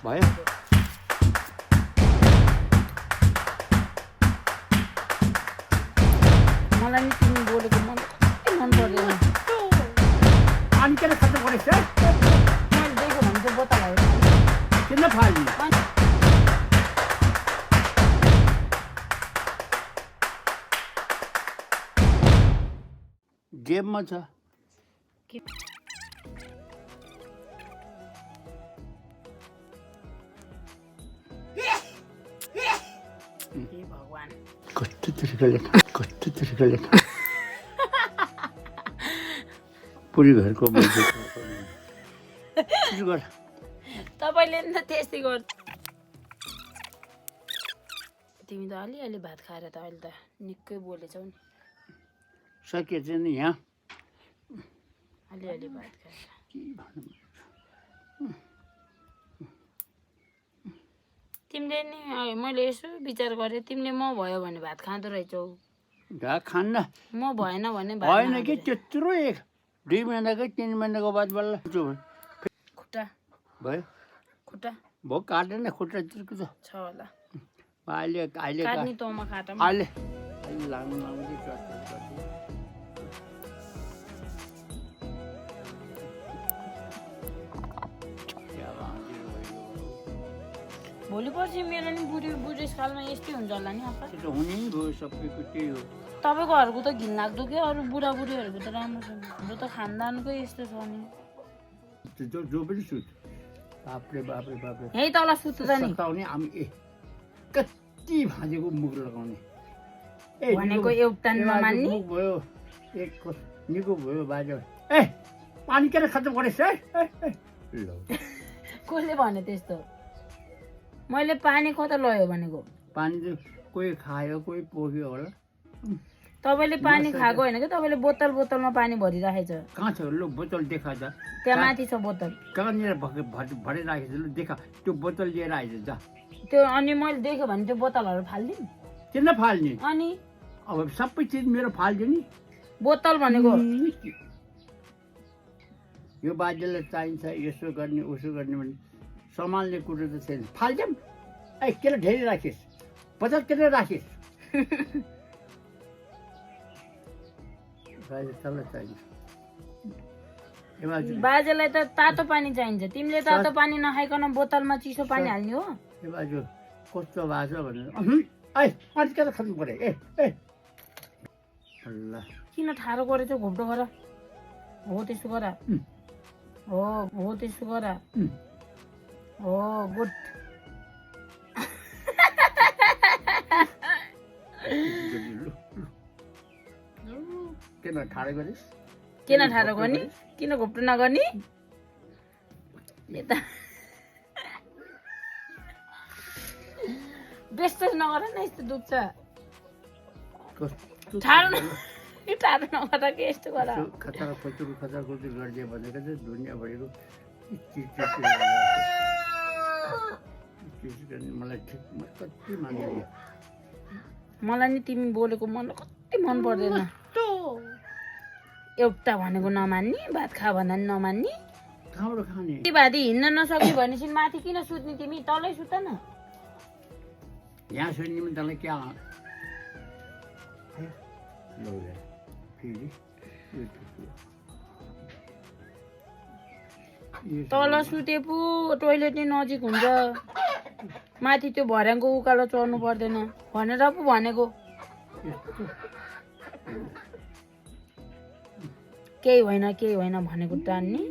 भयो मलाई नि तिमी बोलेको मन पर्दैन पानी किन खर्च गरेछ मैले देखेँ भने चाहिँ बोतल आयो किन फाल्ने जेबमा छ हे भगवान कस्तो तरिकाले खा पुरी घरको मान्छे तपाईँले नि त त्यस्तै गर्छ तिमी त अलिअलि भात खाएर त अहिले त निकै बोलेछौ नि सकेछ नि यहाँ अलिअलि भात खाएर तिमीले नि मैले यसो विचार गरेँ तिमीले म भयो भने भात खाँदो रहेछौ घा खान्न म भएन भने भात होइन कि त्यत्रो 2 महिनाको 3 महिनाको बाद बल्ल खुट्टा भयो खुट्टा भयो काटेन खुट्टा तिर्को छ होला अहिले काट्ने तँमा काट अहिले लामो भोलि पर्सि मेरो नि बुढेसकालमा यस्तै हुन्छ होला नि अब त्यो हुने नि भयो सबैको त्यही हो तपाईँकोहरूको त घिनलाग्दो के अरू बुढाबुढीहरूको त राम्रो छ हाम्रो त खानदानकै यस्तो छ नि जो पनि सुत बाप्रे यही तल सुत्दा नि सताउने हामी कति भाँजेको मुख लगाउने भनेको एउटा नमान्ने मुख भयो एक निको भयो बाजे ए पानी किन खर्च गरेछ कसले भने त्यस्तो मैले पानी कता लयो भनेको पानी चाहिँ कोही खायो कोही पोख्यो होला तपाईँले पानी खाएको होइन कि तपाईँले बोतलमा पानी भरिराखेछ कहाँ छ लु बोतल देखा त त्यहाँ माथि छ बोतल कहाँनिर भरिराखेछ लु देखा त्यो बोतल लिएर आइज जा त्यो अनि मैले देखेँ भने त्यो बोतलहरू फालिदिउँ किन फाल्ने अनि अब सबै चिज मेरो फाल्दियो नि बोतल भनेको यो बाजेलाई चाहिन्छ यसो गर्ने उसो गर्ने भने सम्हाल्ने कुरो त छैन फाल्छौँ ए किन ढेरी राखिस् बचत किन राखिस् बाजेलाई त तातो पानी चाहिन्छ तिमीले तातो पानी नखाइकन बोतलमा चिसो पानी हाल्ने हो ए बाजु कस्तो भएको छ भनेर ए अनि किन खानु पर्यो ए ल किन ठाडो गरेछौ घोप्टो गर हो त्यस्तो गर हो त्यस्तो गर हो गुड किन ठाडो गरिस् किन ठाडो गर्ने किन घोप्टो नगर्ने यता व्यस्त नगर न यस्तो दुख्छ ठाडो नगर के यस्तो गर खतरा खोचुर गरिदियो भनेको चाहिँ दुनियाँभरिको मलाई ठिक कति मान्दैन मलाई नि तिमी बोलेको कति मन पर्दैन एउटा भनेको नमान्ने भात खा भन्दा नि नमान्ने कहाँबाट खाने भाती हिँड्न नसक्यो भनेपछि माथि किन सुत्ने तिमी तलै सुत न यहाँ सुन्ने पनि तँलाई क्या तल सुते पो टोइलेट नै नजिक हुन्छ माथि त्यो भर्याङको उकालो चढ्नु पर्दैन भनेर पो भनेको केही होइन भनेको टान्ने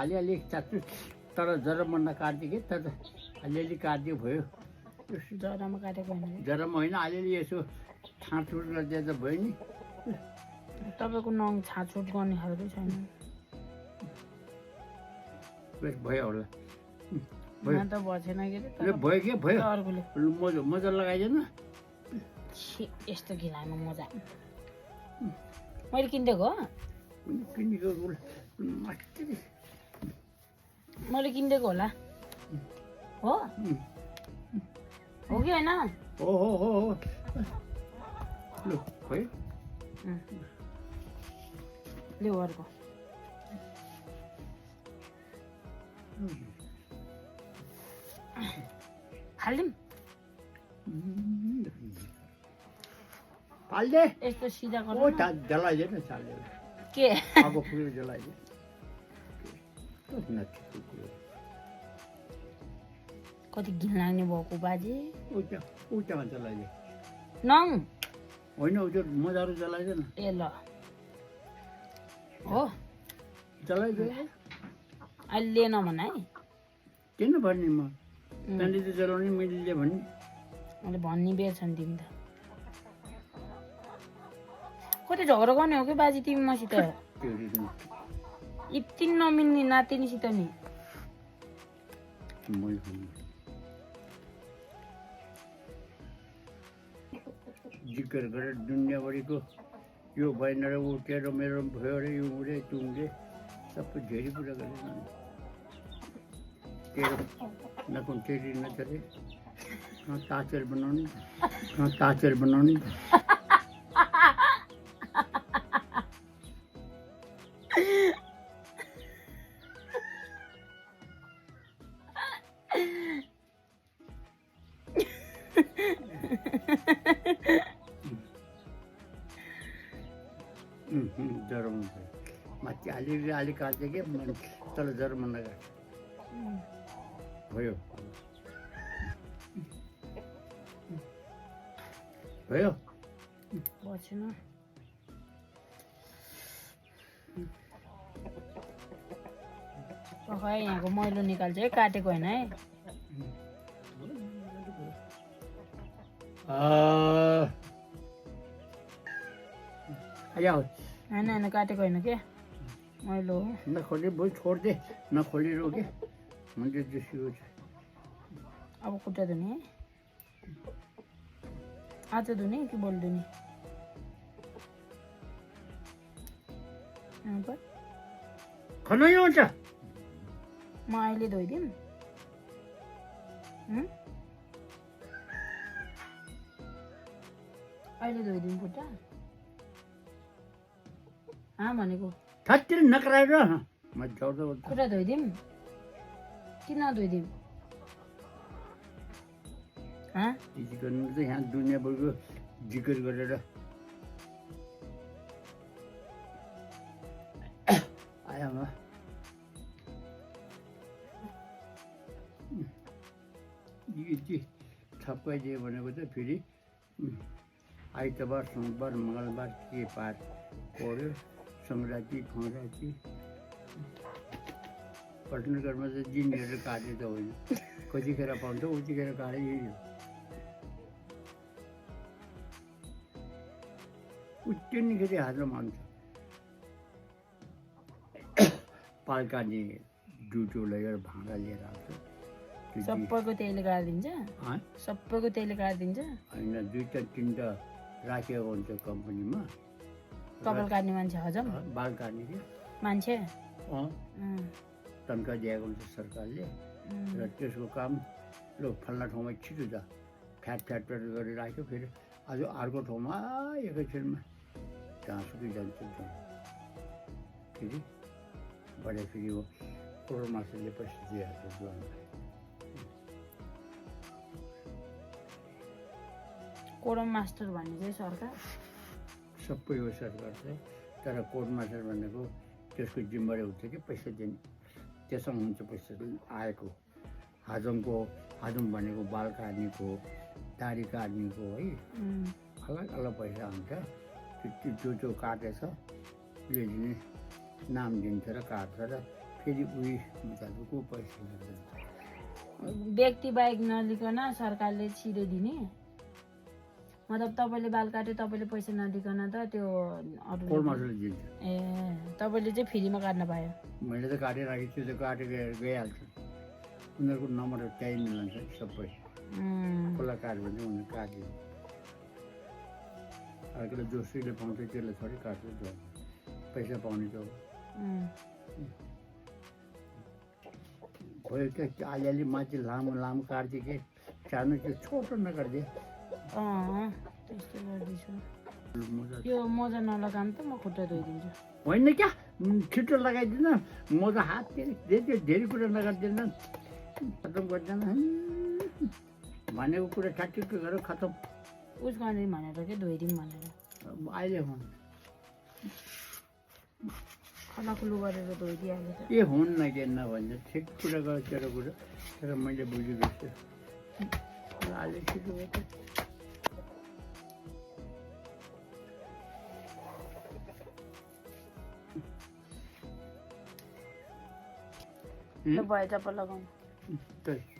अलिअलि चाच्छु तर जरा मन्ना काट्यो कि तर अलिअलि काट्यो भयो जरामा काटेको होइन जरामा होइन अलिअलि यसो छाँटछुट गरिदिए त भयो नि तपाईँको नङ छाँटछुट गर्ने खालको छैन भयो होला यहाँ त भएन के भयो के भयो अर्कोले मजा लगाइदिएन यस्तो घिलाउनु मजा मैले किनिदिएको मैले किनिदिएको होला हो हो कि होइन हो लु भयो ल्याऊ अर्को हालिदिउँ फाल्दे यस्तो सिधा ओ गर्नु न। जलाइदे न साले के आगो फुलेर जलाइदे कति घिन लाग्ने भएको बाजे उल्टामा जलाइदे नङ होइन उयो मजाले जलाइदे न ए ल हो जलाइदे अहिले लिएन भन है किन भन्ने म त्यहाँनिर त जलाउने मिल्ने भन्ने मैले भन्ने बेर छ नि तिमी त कति झगडा गर्ने हो कि बाजे तिमी मसित यति नमिल्ने नातिनीसित नि जिकर गरेर दुनियाँभरिको यो भएन र ऊ तेरो मेरो भयो अरे यो उडे तुङले सबै धेरै कुरा गरेर तेरो नकुन तेरी नचरे ताचेर बनाउने ज्वरो माथि अलि काट्छ कि तल ज्वरो मन नकाट्छ भयो भयो बसेन खै यहाँको मैलो निकाल्छ है काटेको होइन है होइन काटेको होइन के मैलो हो नखोली बोल छोड़ दे नखोली रोके मुझे जैसी हो जाए अब खुट्टा धुने है आज धुने कि बोल धुने खाना ही हुन्छ म अहिले धोइदिउँ अहिले धोइदिउँ खुट्टा भनेको थत्तिर नकराएर मजाउँदा खुट्टा धोइदिउँ कि नधोइदिउँ गर्नु त यहाँ दुनियाँभरको जिकर गरेर आयामा थप्काइदियो भनेको त फेरि आइतबार सोमबार मङ्गलबार के पार पऱ्यो सङ्क्रान्ति फङ्क्रान्ति पटनगरमा चाहिँ दिनहरू काटे त होइन कतिखेर पाउँछ उतिखेर काटे यही हो उतिखेर हातमा मान्छ पाल्काने डुटो लगेर भाँडा लिएर आउँछ सबैको तेलले काटिदिन्छ सबैको तेलले काटिदिन्छ होइन दुईवटा तिनवटा राखेको हुन्छ कम्पनीमा कपाल काट्ने मान्छे हजम बाल काट्ने कि मान्छे तनखा दिएको हुन्छ सरकारले र त्यसको काम ल फल्ना ठाउँमा छिटो जा फ्याट गरेर राख्यो फेरि आज अर्को ठाउँमा एकैछिनमा जहाँसुकै जान्छ फेरि बढे फेरि हो कोरोना मासुले पैसा दिइहाल्छ ज्वानलाई कोरम मास्टर भन्ने चाहिँ सरकार सबै हो सरकार चाहिँ तर कोर्ट मास्टर भनेको त्यसको जिम्मेवारी हुन्छ कि पैसा दिने त्यसमा हुन्छ पैसा आएको हाजम भनेको बाल काट्नेको दाढी काट्नेको है अलग अलग पैसा हुन्छ जो काटेछ उसले दिने नाम दिन्छ र काट्छ र फेरि उही मुताबिक पैसा दिन्छ व्यक्ति बाहेक नलिकन सरकारले छिटो दिने मतलब तपाईँले बाल काट्यो तपाईँले पैसा नदिकन त त्यो कोर्ट मास्टरले दिन्छ ए तपाईँले चाहिँ फ्रीमा काट्न पायो मैले त काटिराखेको छु त्यो काटेर गइहाल्छ उनीहरूको नम्बर त्यहीँ मिलाउँछ सबै खोला काट्यो भने उनीहरू काट्यो अहिले जोसुले पाउँछ त्यसले थोरै काट्छ पैसा पाउने त खोइ क्या अलिअलि माथि लामो काट्थ्यो कि सानो त्यो छोटो नकाट्थ्यो त्यस्तो गर्दैछु मोजा त्यो मोजा नलगाउँ त म खुट्टा धोइदिन्छु। होइन क्या छिटो लगाइदिन मोजा हात धेरै धेरै कुरा लगाइदिँदैन खतम गर्दैन भनेको कुरा ठ्याक्कै गरेर खतम उस गर्ने भनेर के धोइदिउँ भनेर अहिले हुन् खलाखुलु गरेर धोइदिइहाल्यो त। ए हुन् न के नभन्छ ठिक कुरा गर्छ तेरो कुरा तर मैले बुझेको छु अहिले छिटो गर्छ ल भयो चप्पल लगाउँ। त्यही